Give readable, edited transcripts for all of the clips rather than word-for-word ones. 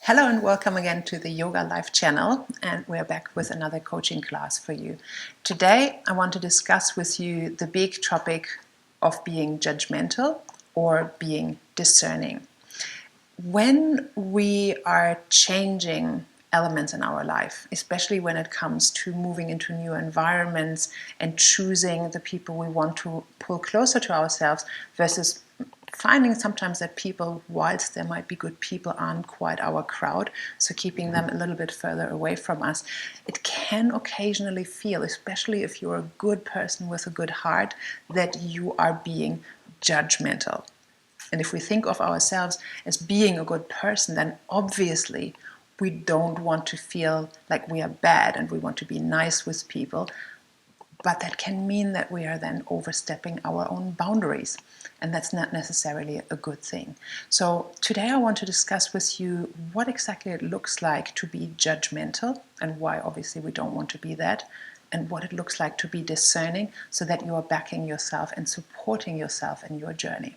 Hello and welcome again to the Yoga Life channel, and we're back with another coaching class for you. Today I want to discuss with you the big topic of being judgmental or being discerning. When we are changing elements in our life, especially when it comes to moving into new environments and choosing the people we want to pull closer to ourselves versus finding sometimes that people, whilst there might be good people, aren't quite our crowd, so keeping them a little bit further away from us, it can occasionally feel, especially if you're a good person with a good heart, that you are being judgmental. And if we think of ourselves as being a good person, then obviously we don't want to feel like we are bad and we want to be nice with people. But that can mean that we are then overstepping our own boundaries. And that's not necessarily a good thing. So today I want to discuss with you what exactly it looks like to be judgmental and why obviously we don't want to be that, and what it looks like to be discerning so that you are backing yourself and supporting yourself in your journey.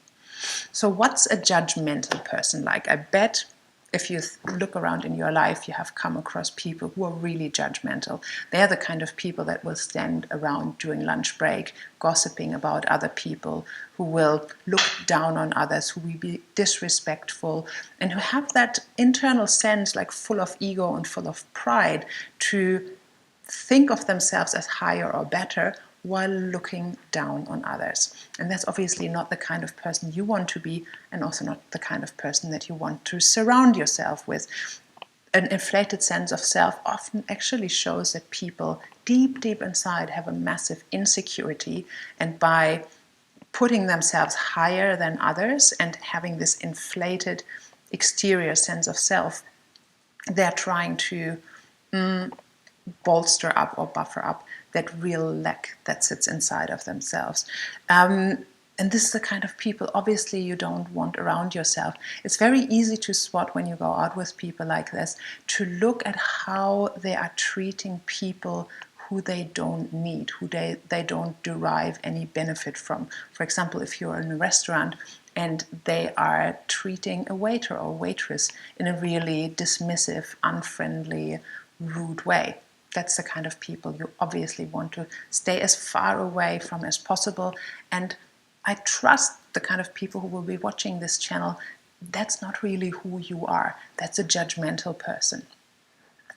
So what's a judgmental person like? I bet if you look around in your life, you have come across people who are really judgmental. They're the kind of people that will stand around during lunch break, gossiping about other people, who will look down on others, who will be disrespectful, and who have that internal sense, like full of ego and full of pride, to think of themselves as higher or better while looking down on others. And that's obviously not the kind of person you want to be, and also not the kind of person that you want to surround yourself with. An inflated sense of self often actually shows that people deep inside have a massive insecurity, and by putting themselves higher than others and having this inflated exterior sense of self, they're trying to bolster up or buffer up that real lack that sits inside of themselves. And this is the kind of people obviously you don't want around yourself. It's very easy to spot when you go out with people like this, to look at how they are treating people who they don't need, who they don't derive any benefit from. For example, if you're in a restaurant and they are treating a waiter or waitress in a really dismissive, unfriendly, rude way. That's the kind of people you obviously want to stay as far away from as possible. And I trust the kind of people who will be watching this channel, that's not really who you are. That's a judgmental person.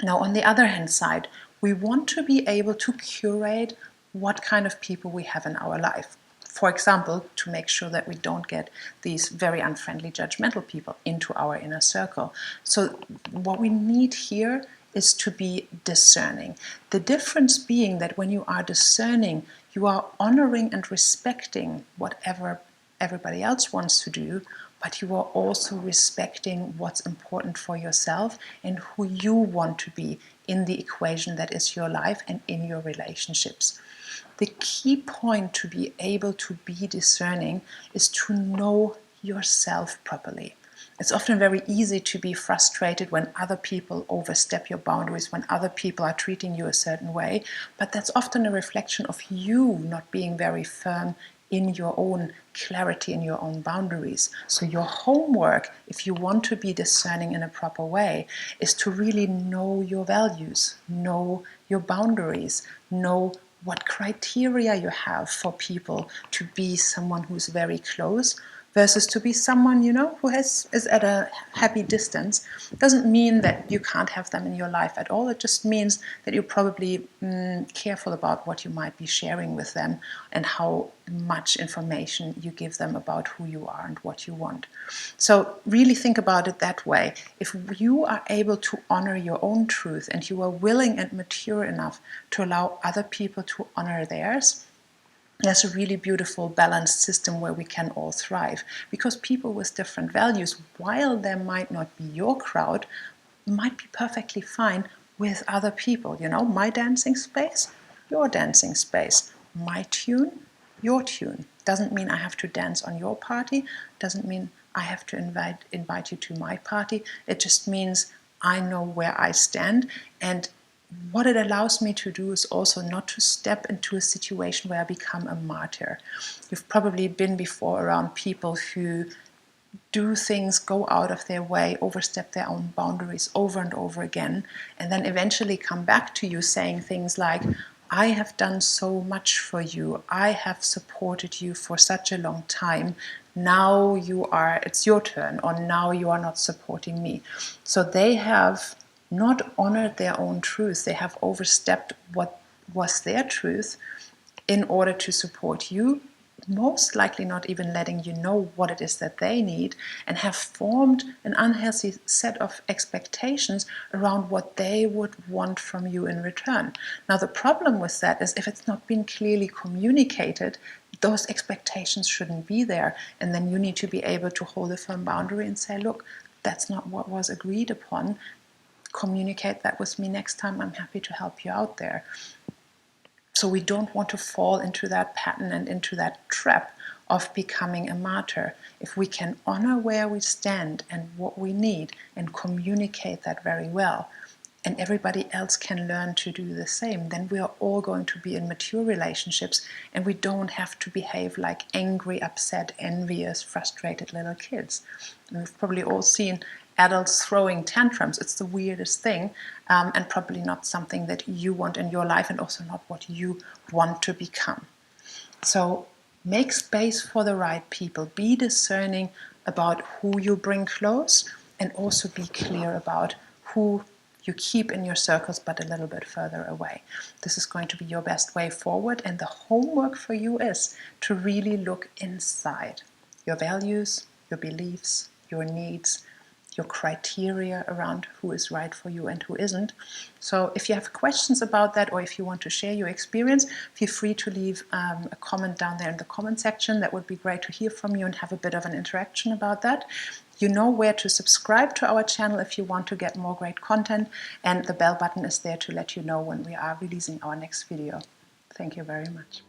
Now, on the other hand side, we want to be able to curate what kind of people we have in our life. For example, to make sure that we don't get these very unfriendly, judgmental people into our inner circle. So what we need here is to be discerning. The difference being that when you are discerning, you are honoring and respecting whatever everybody else wants to do, but you are also respecting what's important for yourself and who you want to be in the equation that is your life and in your relationships. The key point to be able to be discerning is to know yourself properly. It's often very easy to be frustrated when other people overstep your boundaries, when other people are treating you a certain way, but that's often a reflection of you not being very firm in your own clarity, in your own boundaries. So your homework, if you want to be discerning in a proper way, is to really know your values, know your boundaries, know what criteria you have for people to be someone who's very close versus to be someone, who is at a happy distance. Doesn't mean that you can't have them in your life at all. It just means that you're probably careful about what you might be sharing with them and how much information you give them about who you are and what you want. So really think about it that way. If you are able to honor your own truth and you are willing and mature enough to allow other people to honor theirs, there's a really beautiful balanced system where we can all thrive, because people with different values, while there might not be your crowd, might be perfectly fine with other people. My dancing space, your dancing space, my tune, your tune. Doesn't mean I have to dance on your party, doesn't mean I have to invite you to my party. It just means I know where I stand, and what it allows me to do is also not to step into a situation where I become a martyr. You've probably been before around people who do things, go out of their way, overstep their own boundaries over and over again, and then eventually come back to you saying things like, I have done so much for you, I have supported you for such a long time, now it's your turn, or now you are not supporting me. So they have not honored their own truth, they have overstepped what was their truth in order to support you, most likely not even letting you know what it is that they need, and have formed an unhealthy set of expectations around what they would want from you in return. Now, the problem with that is if it's not been clearly communicated, those expectations shouldn't be there. And then you need to be able to hold a firm boundary and say, look, that's not what was agreed upon. Communicate that with me next time. I'm happy to help you out there. So we don't want to fall into that pattern and into that trap of becoming a martyr. If we can honor where we stand and what we need and communicate that very well, and everybody else can learn to do the same, then we are all going to be in mature relationships, and we don't have to behave like angry, upset, envious, frustrated little kids. And we've probably all seen adults throwing tantrums. It's the weirdest thing, and probably not something that you want in your life, and also not what you want to become. So make space for the right people. Be discerning about who you bring close, and also be clear about who you keep in your circles but a little bit further away. This is going to be your best way forward, and the homework for you is to really look inside your values, your beliefs, your needs, your criteria around who is right for you and who isn't. So if you have questions about that, or if you want to share your experience, feel free to leave a comment down there in the comment section. That would be great to hear from you and have a bit of an interaction about that. You know where to subscribe to our channel if you want to get more great content, and the bell button is there to let you know when we are releasing our next video. Thank you very much.